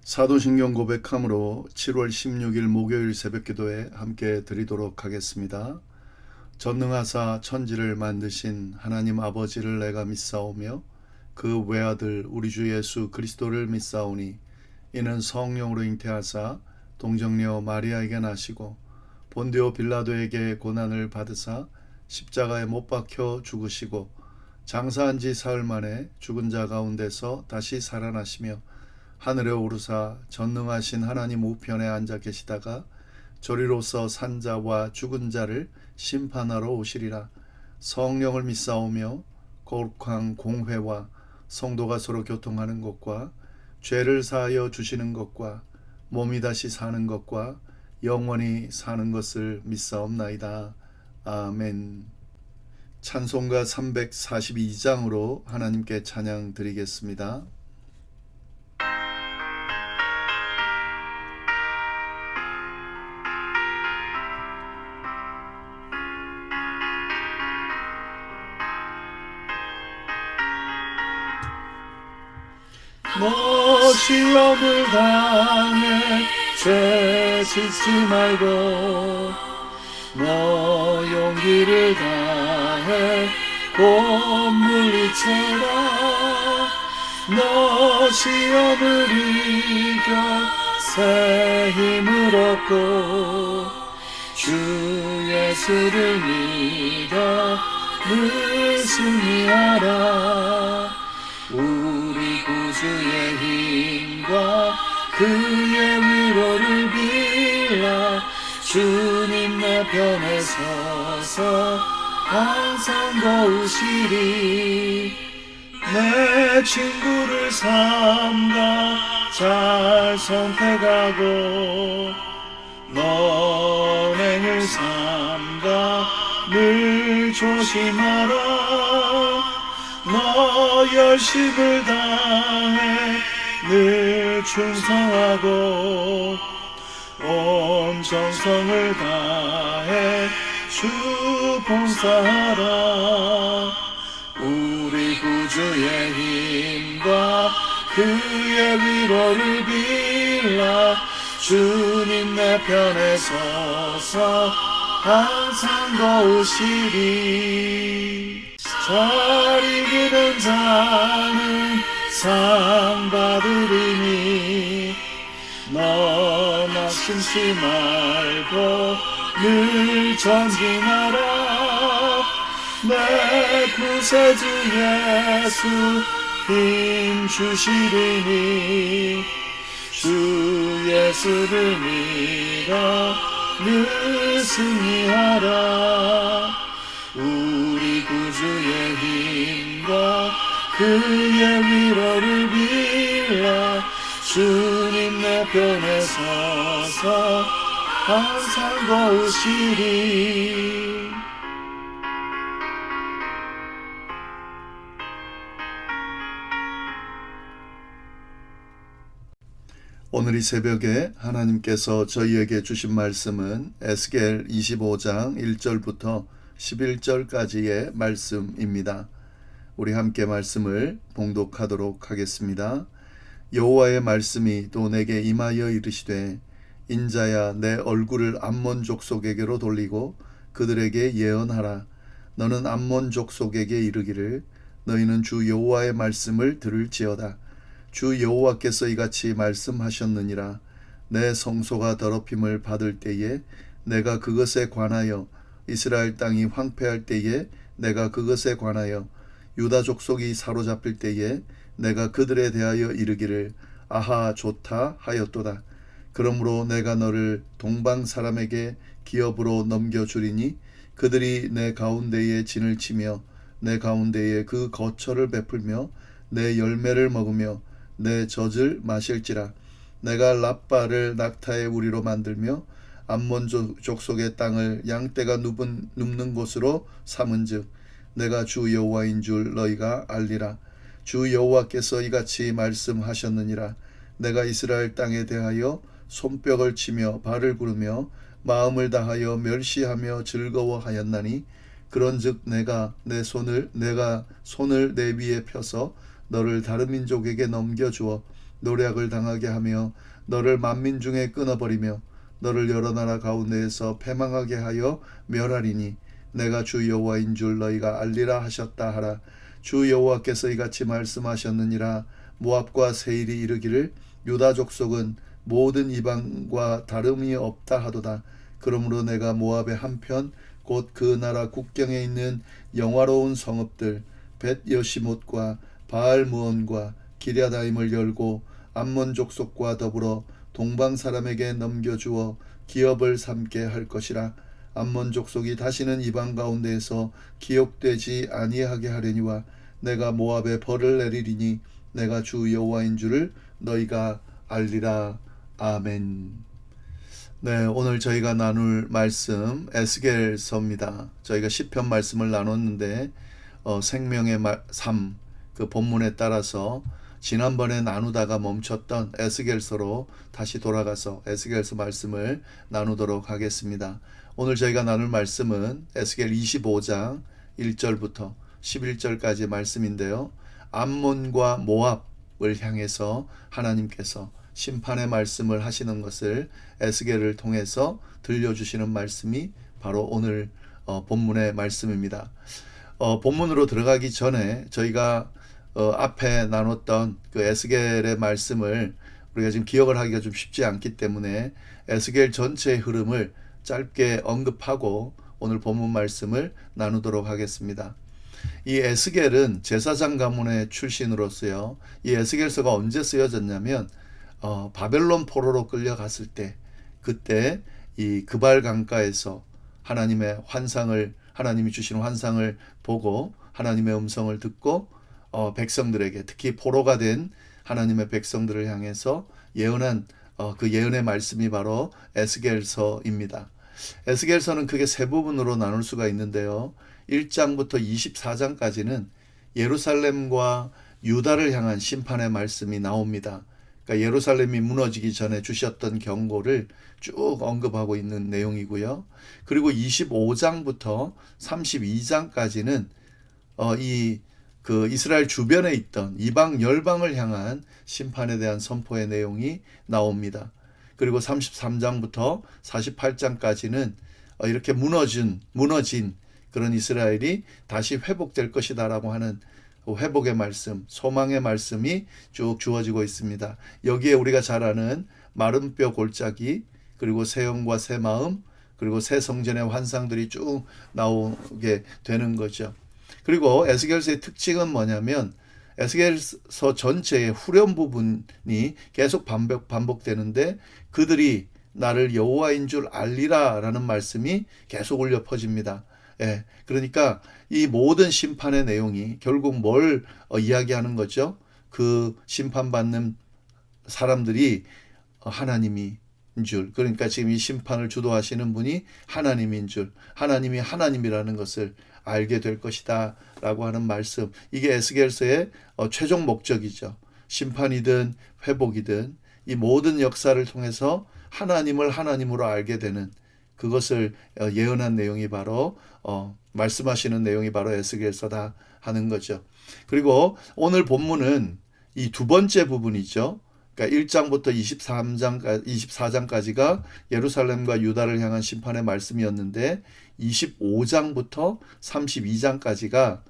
사도신경 고백함으로 7월 16일 목요일 새벽기도에 함께 드리도록 하겠습니다. 전능하사 천지를 만드신 하나님 아버지를 내가 믿사오며 그 외아들 우리 주 예수 그리스도를 믿사오니 이는 성령으로 잉태하사 동정녀 마리아에게 나시고 본디오 빌라도에게 고난을 받으사 십자가에 못 박혀 죽으시고 장사한 지 사흘 만에 죽은 자 가운데서 다시 살아나시며 하늘에 오르사 전능하신 하나님 우편에 앉아 계시다가 저리로서 산 자와 죽은 자를 심판하러 오시리라. 성령을 믿사오며 거룩한 공회와 성도가 서로 교통하는 것과 죄를 사하여 주시는 것과 몸이 다시 사는 것과 영원히 사는 것을 믿사옵나이다. 아멘. 찬송가 342장으로 하나님께 찬양 드리겠습니다. 너 시험을 당해 죄 짓지 말고 너 용기를 다해 곧 물리쳐라. 너 시험을 이겨 새 힘을 얻고 주 예수를 믿어 늘 승리하라. 우리 구주의 힘과 그의 위로를 빌라. 주님 내 편에 서서 항상 도우시리. 내 친구를 삼가 잘 선택하고 너행을 삼가 늘 조심하라. 너 열심을 다해 늘 충성하고 온 정성을 다해 주 봉사하라. 우리 구주의 힘과 그의 위로를 빌라. 주님 내 편에 서서 항상 도우시리. 잘 이기는 자는 상 받으리니 너 낙심치 말고 늘 전진하라. 내 구세주 예수 힘 주시리니 주 예수를 믿어 늘 승리하라. 우리 구주의 힘과 그의 위로를 빌라. 주님 내 편에 서서 항상 도우시리. 오늘 이 새벽에 하나님께서 저희에게 주신 말씀은 에스겔 25장 1절부터 11절까지의 말씀입니다. 우리 함께 말씀을 봉독하도록 하겠습니다. 여호와의 말씀이 또 내게 임하여 이르시되 인자야 내 얼굴을 암몬 족속에게로 돌리고 그들에게 예언하라. 너는 암몬 족속에게 이르기를 너희는 주 여호와의 말씀을 들을지어다. 주 여호와께서 이같이 말씀하셨느니라. 내 성소가 더럽힘을 받을 때에 내가 그것에 관하여 이스라엘 땅이 황폐할 때에 내가 그것에 관하여 유다 족속이 사로잡힐 때에 내가 그들에 대하여 이르기를 아하 좋다 하였도다. 그러므로 내가 너를 동방 사람에게 기업으로 넘겨주리니 그들이 내 가운데에 진을 치며 내 가운데에 그 거처를 베풀며 내 열매를 먹으며 내 젖을 마실지라. 내가 랍바를 낙타의 우리로 만들며 암몬 족속의 땅을 양떼가 눕는 곳으로 삼은즉 내가 주 여호와인 줄 너희가 알리라. 주 여호와께서 이같이 말씀하셨느니라. 내가 이스라엘 땅에 대하여 손뼉을 치며 발을 구르며 마음을 다하여 멸시하며 즐거워하였나니 그런즉 내가 손을 내 위에 펴서 너를 다른 민족에게 넘겨주어 노략을 당하게 하며 너를 만민 중에 끊어버리며 너를 여러 나라 가운데에서 패망하게 하여 멸하리니 내가 주 여호와인 줄 너희가 알리라 하셨다 하라. 주 여호와께서 이같이 말씀하셨느니라. 모압과 세일이 이르기를 유다 족속은 모든 이방과 다름이 없다 하도다. 그러므로 내가 모압의 한편 곧 그 나라 국경에 있는 영화로운 성읍들 벳 여시못과 바알 무온과 기랴다임을 열고 암몬 족속과 더불어 동방 사람에게 넘겨주어 기업을 삼게 할 것이라. 암몬 족속이 다시는 이방 가운데에서 기억되지 아니하게 하려니와 내가 모압에 벌을 내리리니 내가 주 여호와인 줄을 너희가 알리라. 아멘. 네, 오늘 저희가 나눌 말씀 에스겔서입니다. 저희가 시편 말씀을 나눴는데 생명의 삶, 그 본문에 따라서 지난번에 나누다가 멈췄던 에스겔서로 다시 돌아가서 에스겔서 말씀을 나누도록 하겠습니다. 오늘 저희가 나눌 말씀은 에스겔 25장 1절부터 11절까지 말씀인데요. 암몬과 모압을 향해서 하나님께서 심판의 말씀을 하시는 것을 에스겔을 통해서 들려주시는 말씀이 바로 오늘 본문의 말씀입니다. 본문으로 들어가기 전에 저희가 앞에 나눴던 그 에스겔의 말씀을 우리가 지금 기억을 하기가 좀 쉽지 않기 때문에 에스겔 전체의 흐름을 짧게 언급하고 오늘 본문 말씀을 나누도록 하겠습니다. 이 에스겔은 제사장 가문의 출신으로서요. 이 에스겔서가 언제 쓰여졌냐면 바벨론 포로로 끌려갔을 때, 그때 이 그발 강가에서 하나님이 주신 환상을 보고 하나님의 음성을 듣고 백성들에게, 특히 포로가 된 하나님의 백성들을 향해서 예언한 그 예언의 말씀이 바로 에스겔서입니다. 에스겔서는 크게 세 부분으로 나눌 수가 있는데요. 1장부터 24장까지는 예루살렘과 유다를 향한 심판의 말씀이 나옵니다. 그러니까 예루살렘이 무너지기 전에 주셨던 경고를 쭉 언급하고 있는 내용이고요. 그리고 25장부터 32장까지는 그 이스라엘 주변에 있던 이방 열방을 향한 심판에 대한 선포의 내용이 나옵니다. 그리고 33장부터 48장까지는 이렇게 무너진 그런 이스라엘이 다시 회복될 것이다라고 하는 회복의 말씀, 소망의 말씀이 쭉 주어지고 있습니다. 여기에 우리가 잘 아는 마른 뼈 골짜기, 그리고 새 영과 새 마음, 그리고 새 성전의 환상들이 쭉 나오게 되는 거죠. 그리고 에스겔서의 특징은 뭐냐면 에스겔서 전체의 후렴 부분이 계속 반복되는데 그들이 나를 여호와인 줄 알리라 라는 말씀이 계속 울려 퍼집니다. 예, 그러니까 이 모든 심판의 내용이 결국 뭘 이야기하는 거죠? 그 심판받는 사람들이 하나님인 줄, 그러니까 지금 이 심판을 주도하시는 분이 하나님인 줄, 하나님이 하나님이라는 것을 알게 될 것이다 라고 하는 말씀, 이게 에스겔서의 최종 목적이죠. 심판이든 회복이든 이 모든 역사를 통해서 하나님을 하나님으로 알게 되는 그것을 예언한 내용이 바로 말씀하시는 내용이 바로 에스겔서다 하는 거죠. 그리고 오늘 본문은 이 두 번째 부분이죠. 그러니까 1장부터 24장까지가 예루살렘과 유다를 향한 심판의 말씀이었는데 25장부터 32장까지가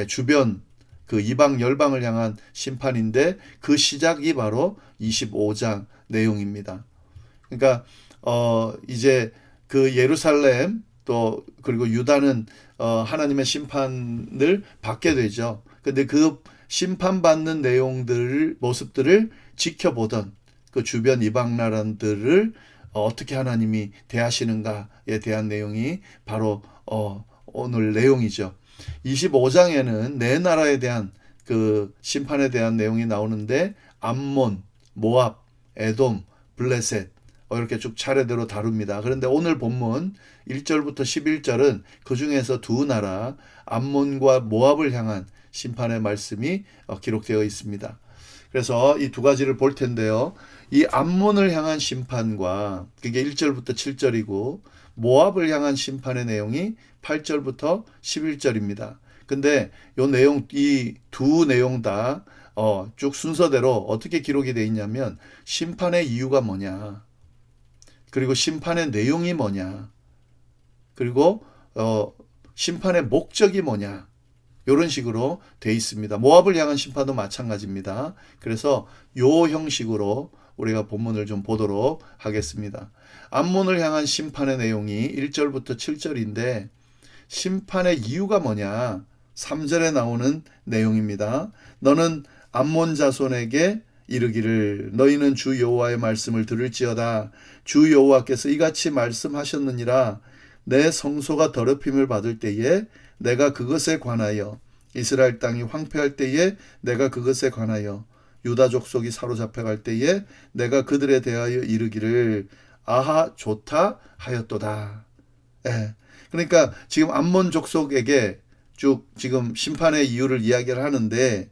주변 그 이방 열방을 향한 심판인데 그 시작이 바로 25장 내용입니다. 그러니까 이제 그 예루살렘 또 그리고 유다는 하나님의 심판을 받게 되죠. 근데 그 심판받는 모습들을 지켜보던 그 주변 이방 나라들을 어떻게 하나님이 대하시는가에 대한 내용이 바로 오늘 내용이죠. 25장에는 네 나라에 대한 그 심판에 대한 내용이 나오는데 암몬, 모압, 에돔, 블레셋 이렇게 쭉 차례대로 다룹니다. 그런데 오늘 본문 1절부터 11절은 그 중에서 두 나라 암몬과 모압을 향한 심판의 말씀이 기록되어 있습니다. 그래서 이 두 가지를 볼 텐데요. 이 암몬을 향한 심판과 그게 1절부터 7절이고 모압을 향한 심판의 내용이 8절부터 11절입니다. 근데 이 두 내용 다 쭉 순서대로 어떻게 기록이 돼 있냐면 심판의 이유가 뭐냐, 그리고 심판의 내용이 뭐냐, 그리고 심판의 목적이 뭐냐, 이런 식으로 돼 있습니다. 모압을 향한 심판도 마찬가지입니다. 그래서 요 형식으로 우리가 본문을 좀 보도록 하겠습니다. 암몬을 향한 심판의 내용이 1절부터 7절인데 심판의 이유가 뭐냐? 3절에 나오는 내용입니다. 너는 암몬 자손에게 이르기를 너희는 주 여호와의 말씀을 들을지어다. 주 여호와께서 이같이 말씀하셨느니라. 내 성소가 더럽힘을 받을 때에 내가 그것에 관하여 이스라엘 땅이 황폐할 때에 내가 그것에 관하여 유다 족속이 사로잡혀갈 때에 내가 그들에 대하여 이르기를 아하 좋다 하였도다. 예. 그러니까 지금 암몬 족속에게 쭉 지금 심판의 이유를 이야기를 하는데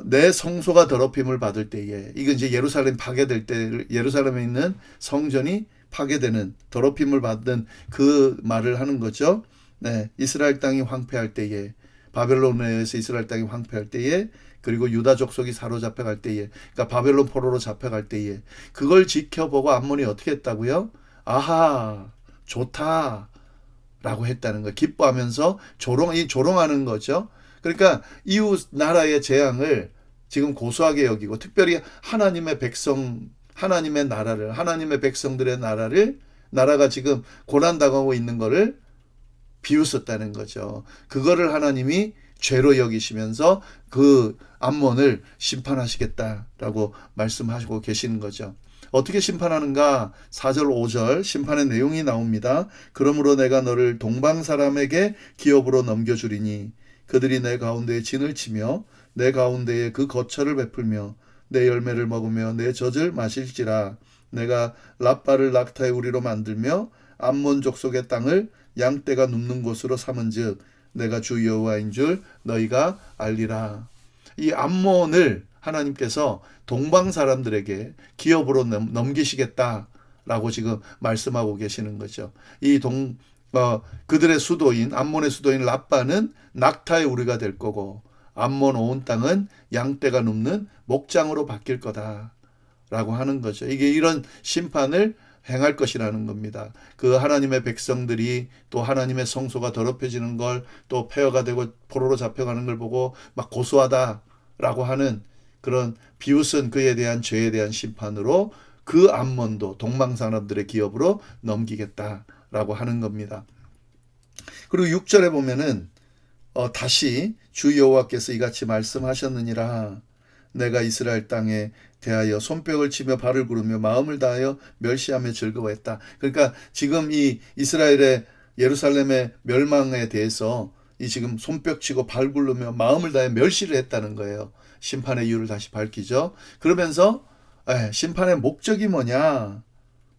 내 성소가 더럽힘을 받을 때에, 이건 이제 예루살렘 파괴될 때, 예루살렘에 있는 성전이 파괴되는, 더럽힘을 받는 그 말을 하는 거죠. 네, 이스라엘 땅이 황폐할 때에, 바벨론에 의해서 이스라엘 땅이 황폐할 때에, 그리고 유다 족속이 사로잡혀갈 때에, 그러니까 바벨론 포로로 잡혀갈 때에, 그걸 지켜보고 암몬이 어떻게 했다고요? 아하 좋다 라고 했다는 거예요. 기뻐하면서 조롱하는 거죠. 그러니까 이웃 나라의 재앙을 지금 고소하게 여기고, 특별히 하나님의 백성, 하나님의 나라를, 하나님의 백성들의 나라가 지금 고난당하고 있는 거를 비웃었다는 거죠. 그거를 하나님이 죄로 여기시면서 그 암몬을 심판하시겠다라고 말씀하시고 계시는 거죠. 어떻게 심판하는가? 4절 5절 심판의 내용이 나옵니다. 그러므로 내가 너를 동방 사람에게 기업으로 넘겨주리니 그들이 내 가운데에 진을 치며 내 가운데에 그 거처를 베풀며 내 열매를 먹으며 내 젖을 마실지라. 내가 랍바를 낙타의 우리로 만들며 암몬 족속의 땅을 양떼가 눕는 곳으로 삼은즉 내가 주 여호와인 줄 너희가 알리라. 이 암몬을 하나님께서 동방 사람들에게 기업으로 넘기시겠다라고 지금 말씀하고 계시는 거죠. 그들의 수도인, 암몬의 수도인 랍바는 낙타의 우리가 될 거고, 암몬 온 땅은 양떼가 눕는 목장으로 바뀔 거다라고 하는 거죠. 이게 이런 심판을 행할 것이라는 겁니다. 그 하나님의 백성들이 또 하나님의 성소가 더럽혀지는 걸, 또 폐허가 되고 포로로 잡혀가는 걸 보고 막 고소하다라고 하는 그런 비웃은 그에 대한 죄에 대한 심판으로 그 암몬도 동방 사람들의 기업으로 넘기겠다라고 하는 겁니다. 그리고 6절에 보면은 다시 주 여호와께서 이같이 말씀하셨느니라. 내가 이스라엘 땅에 대하여 손뼉을 치며 발을 구르며 마음을 다하여 멸시하며 즐거워했다. 그러니까 지금 이 이스라엘의 예루살렘의 멸망에 대해서 이 지금 손뼉 치고 발 구르며 마음을 다해 멸시를 했다는 거예요. 심판의 이유를 다시 밝히죠. 그러면서 심판의 목적이 뭐냐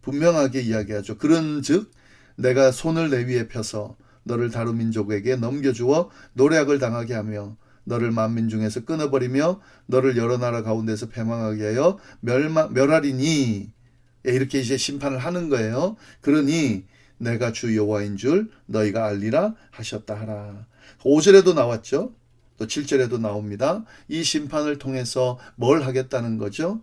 분명하게 이야기하죠. 그런즉 내가 손을 내 위에 펴서 너를 다른 민족에게 넘겨주어 노략을 당하게 하며 너를 만민 중에서 끊어버리며 너를 여러 나라 가운데서 패망하게 하여 멸하리니, 이렇게 이제 심판을 하는 거예요. 그러니 내가 주 여호와인 줄 너희가 알리라 하셨다 하라. 5절에도 나왔죠. 또 7절에도 나옵니다. 이 심판을 통해서 뭘 하겠다는 거죠?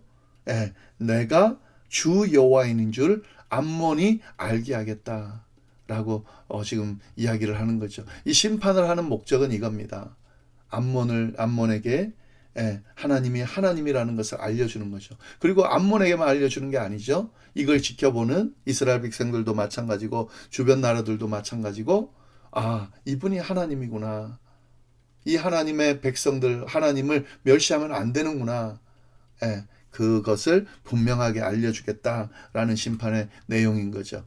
내가 주 여호와인 줄 암몬이 알게 하겠다라고 지금 이야기를 하는 거죠. 이 심판을 하는 목적은 이겁니다. 암몬에게 하나님이 하나님이라는 것을 알려주는 거죠. 그리고 암몬에게만 알려주는 게 아니죠. 이걸 지켜보는 이스라엘 백성들도 마찬가지고 주변 나라들도 마찬가지고, 이분이 하나님이구나. 이 하나님의 백성들, 하나님을 멸시하면 안 되는구나. 그것을 분명하게 알려주겠다라는 심판의 내용인 거죠.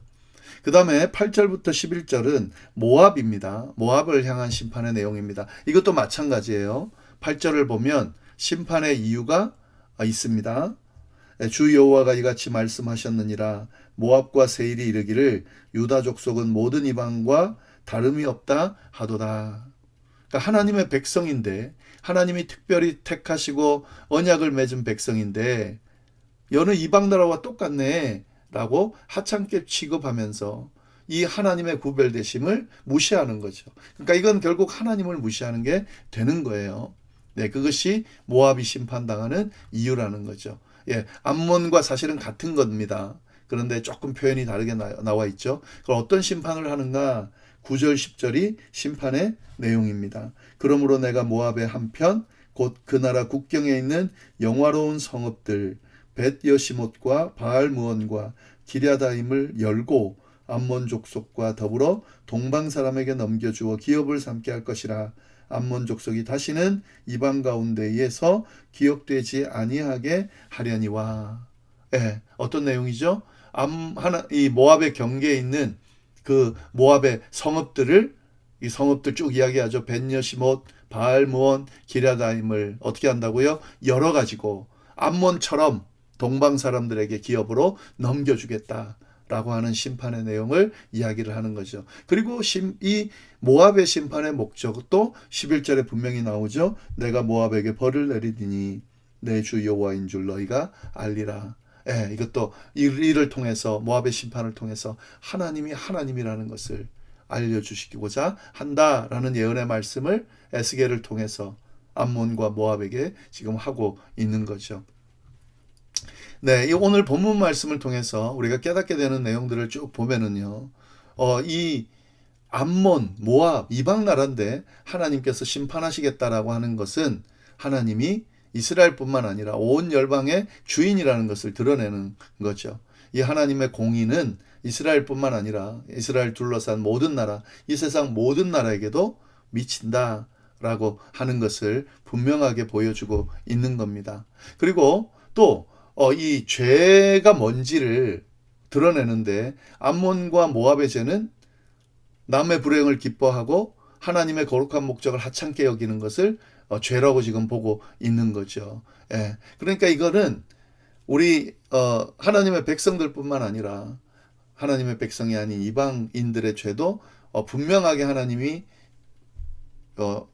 그 다음에 8절부터 11절은 모압입니다. 모압을 향한 심판의 내용입니다. 이것도 마찬가지예요. 8절을 보면 심판의 이유가 있습니다. 주 여호와가 이같이 말씀하셨느니라. 모압과 세일이 이르기를 유다 족속은 모든 이방과 다름이 없다 하도다. 그러니까 하나님의 백성인데, 하나님이 특별히 택하시고 언약을 맺은 백성인데 여느 이방 나라와 똑같네 라고 하찮게 취급하면서 이 하나님의 구별되심을 무시하는 거죠. 그러니까 이건 결국 하나님을 무시하는 게 되는 거예요. 네, 그것이 모압이 심판당하는 이유라는 거죠. 예, 암몬과 사실은 같은 겁니다. 그런데 조금 표현이 다르게 나와 있죠. 그럼 어떤 심판을 하는가? 9절 10절이 심판의 내용입니다. 그러므로 내가 모압의 한편 곧 그 나라 국경에 있는 영화로운 성읍들 벳여시못과 바알무온과 기랴다임을 열고 암몬 족속과 더불어 동방 사람에게 넘겨주어 기업을 삼게 할 것이라. 암몬 족속이 다시는 이방 가운데에서 기억되지 아니하게 하려니와. 예, 어떤 내용이죠? 이 모압의 경계에 있는 그 모압의 성읍들을, 이 성읍들 쭉 이야기하죠. 벳여시못, 바알무온, 기랴다임을 어떻게 한다고요? 열어가지고 암몬처럼 동방 사람들에게 기업으로 넘겨주겠다. 라고 하는 심판의 내용을 이야기를 하는 거죠. 그리고 이 모압의 심판의 목적도 11절에 분명히 나오죠. 내가 모압에게 벌을 내리리니 내 주 여호와인 줄 너희가 알리라. 예, 이것도 이를 통해서 모압의 심판을 통해서 하나님이 하나님이라는 것을 알려주시고자 한다라는 예언의 말씀을 에스겔을 통해서 암몬과 모압에게 지금 하고 있는 거죠. 네, 이 오늘 본문 말씀을 통해서 우리가 깨닫게 되는 내용들을 쭉 보면은요, 이 암몬, 모압, 이방 나라인데 하나님께서 심판하시겠다라고 하는 것은 하나님이 이스라엘뿐만 아니라 온 열방의 주인이라는 것을 드러내는 거죠. 이 하나님의 공의는 이스라엘뿐만 아니라 이스라엘 둘러싼 모든 나라, 이 세상 모든 나라에게도 미친다라고 하는 것을 분명하게 보여주고 있는 겁니다. 그리고 또 이 죄가 뭔지를 드러내는데 암몬과 모압의 죄는 남의 불행을 기뻐하고 하나님의 거룩한 목적을 하찮게 여기는 것을 죄라고 지금 보고 있는 거죠. 예. 그러니까 이거는 우리 하나님의 백성들뿐만 아니라 하나님의 백성이 아닌 이방인들의 죄도 분명하게 하나님이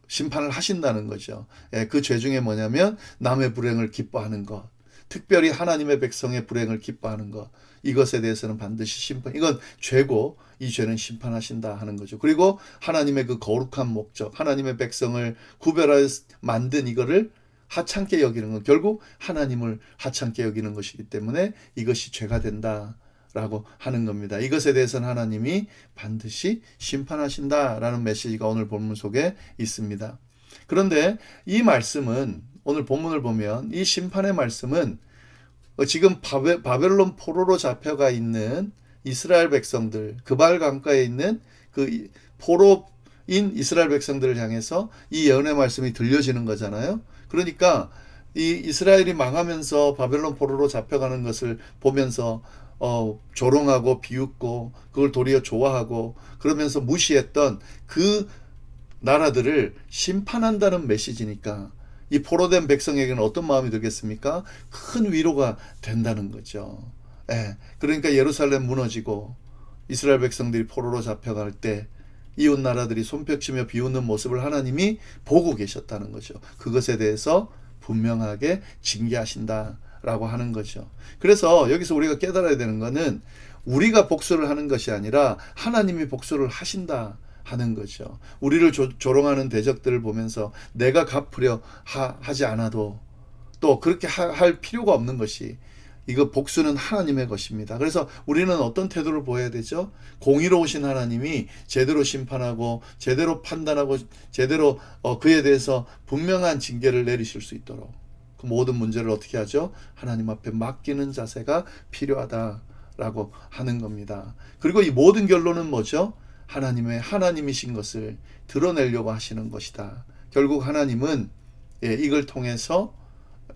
심판을 하신다는 거죠. 예, 그 죄 중에 뭐냐면 남의 불행을 기뻐하는 것, 특별히 하나님의 백성의 불행을 기뻐하는 것, 이것에 대해서는 반드시 심판, 이건 죄고 이 죄는 심판하신다 하는 거죠. 그리고 하나님의 그 거룩한 목적, 하나님의 백성을 구별하여 만든 이거를 하찮게 여기는 건 결국 하나님을 하찮게 여기는 것이기 때문에 이것이 죄가 된다라고 하는 겁니다. 이것에 대해서는 하나님이 반드시 심판하신다라는 메시지가 오늘 본문 속에 있습니다. 그런데 이 말씀은, 오늘 본문을 보면 이 심판의 말씀은 지금 바벨론 포로로 잡혀가 있는 이스라엘 백성들, 그발 강가에 있는 그 포로인 이스라엘 백성들을 향해서 이 예언의 말씀이 들려지는 거잖아요. 그러니까 이 이스라엘이 망하면서 바벨론 포로로 잡혀가는 것을 보면서 조롱하고 비웃고 그걸 도리어 좋아하고 그러면서 무시했던 그 나라들을 심판한다는 메시지니까 이 포로된 백성에게는 어떤 마음이 들겠습니까? 큰 위로가 된다는 거죠. 예, 그러니까 예루살렘 무너지고 이스라엘 백성들이 포로로 잡혀갈 때 이웃 나라들이 손뼉치며 비웃는 모습을 하나님이 보고 계셨다는 거죠. 그것에 대해서 분명하게 징계하신다라고 하는 거죠. 그래서 여기서 우리가 깨달아야 되는 것은 우리가 복수를 하는 것이 아니라 하나님이 복수를 하신다 하는 거죠. 우리를 조롱하는 대적들을 보면서 내가 갚으려 하지 않아도 또 그렇게 할 필요가 없는 것이, 이거 복수는 하나님의 것입니다. 그래서 우리는 어떤 태도를 보여야 되죠? 공의로우신 하나님이 제대로 심판하고 제대로 판단하고 제대로 그에 대해서 분명한 징계를 내리실 수 있도록 그 모든 문제를 어떻게 하죠? 하나님 앞에 맡기는 자세가 필요하다라고 하는 겁니다. 그리고 이 모든 결론은 뭐죠? 하나님이신 것을 드러내려고 하시는 것이다. 결국 하나님은 이걸 통해서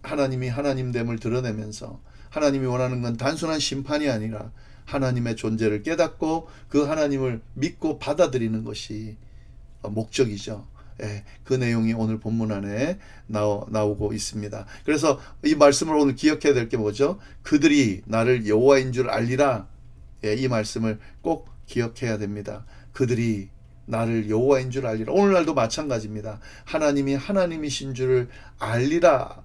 하나님이 하나님됨을 드러내면서 하나님이 원하는 건 단순한 심판이 아니라 하나님의 존재를 깨닫고 그 하나님을 믿고 받아들이는 것이 목적이죠. 그 내용이 오늘 본문 안에 나오고 있습니다. 그래서 이 말씀을 오늘 기억해야 될 게 뭐죠? 그들이 나를 여호와인 줄 알리라. 이 말씀을 꼭 기억해야 됩니다. 그들이 나를 여호와인 줄 알리라. 오늘날도 마찬가지입니다. 하나님이 하나님이신 줄을 알리라.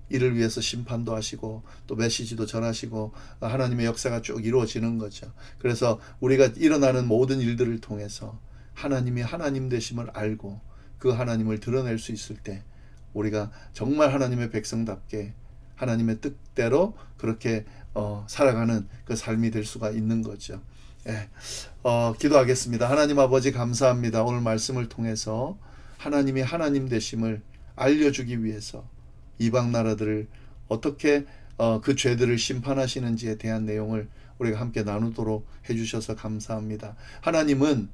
이를 위해서 심판도 하시고 또 메시지도 전하시고 하나님의 역사가 쭉 이루어지는 거죠. 그래서 우리가 일어나는 모든 일들을 통해서 하나님이 하나님 되심을 알고 그 하나님을 드러낼 수 있을 때 우리가 정말 하나님의 백성답게 하나님의 뜻대로 그렇게 살아가는 그 삶이 될 수가 있는 거죠. 예. 기도하겠습니다. 하나님 아버지 감사합니다. 오늘 말씀을 통해서 하나님이 하나님 되심을 알려주기 위해서 이방 나라들을 어떻게 그 죄들을 심판하시는지에 대한 내용을 우리가 함께 나누도록 해주셔서 감사합니다. 하나님은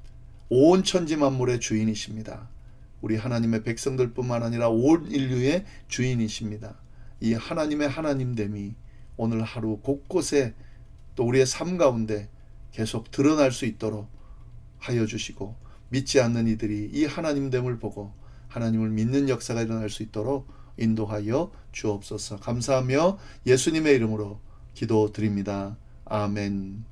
온 천지 만물의 주인이십니다. 우리 하나님의 백성들뿐만 아니라 온 인류의 주인이십니다. 이 하나님의 하나님됨이 오늘 하루 곳곳에 또 우리의 삶 가운데 계속 드러날 수 있도록 하여 주시고, 믿지 않는 이들이 이 하나님됨을 보고 하나님을 믿는 역사가 일어날 수 있도록 인도하여 주옵소서. 감사하며 예수님의 이름으로 기도드립니다. 아멘.